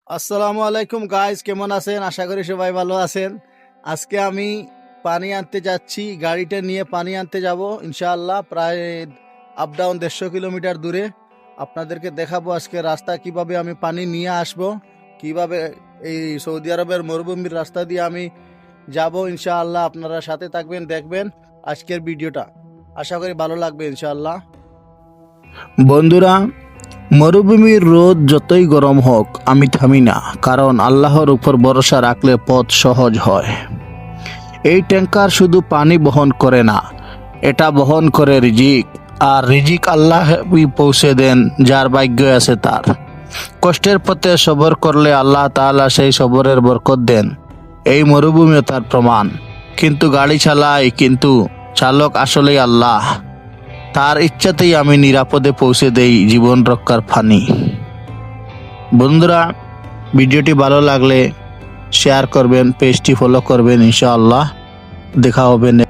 আসসালামু আলাইকুম গাইস, কেমন আছেন? আশা করি সবাই ভালো আছেন। আজকে আমি পানি আনতে যাচ্ছি, গাড়িটা নিয়ে পানি আনতে যাব ইনশাআল্লাহ। প্রায় আপ ডাউন 150 কিলোমিটার দূরে। আপনাদেরকে দেখাবো আজকে রাস্তা কিভাবে আমি পানি নিয়ে আসব, কিভাবে এই সৌদি আরবের মরুভূমির রাস্তা দিয়ে আমি যাব ইনশাআল্লাহ। আপনারা সাথে থাকবেন, দেখবেন আজকের ভিডিওটা। আশা করি ভালো লাগবে ইনশাআল্লাহ। বন্ধুরা, মরুভূমির রোদ যতই গরম হোক আমি থামি না, কারণ আল্লাহর উপর ভরসা রাখলে পথ সহজ হয়। এই ট্যাঙ্কার শুধু পানি বহন করে না, এটা বহন করে রিজিক, আর রিজিক আল্লাহ পৌঁছে দেন যার ভাগ্য আছে তার। কষ্টের পথে সবর করলে আল্লাহ তাআলা সেই সবরের বরকত দেন। এই মরুভূমিও তার প্রমাণ। কিন্তু গাড়ি চালাই, কিন্তু চালক আসলেই আল্লাহ। তার ইচ্ছাতেই আমি নিরাপদে পৌঁছে দেই জীবন রক্ষার ফানি। বন্ধুরা, ভিডিওটি ভালো লাগলে শেয়ার করবেন, পেজটি ফলো করবেন ইনশাআল্লাহ। দেখা হবে নেক্সট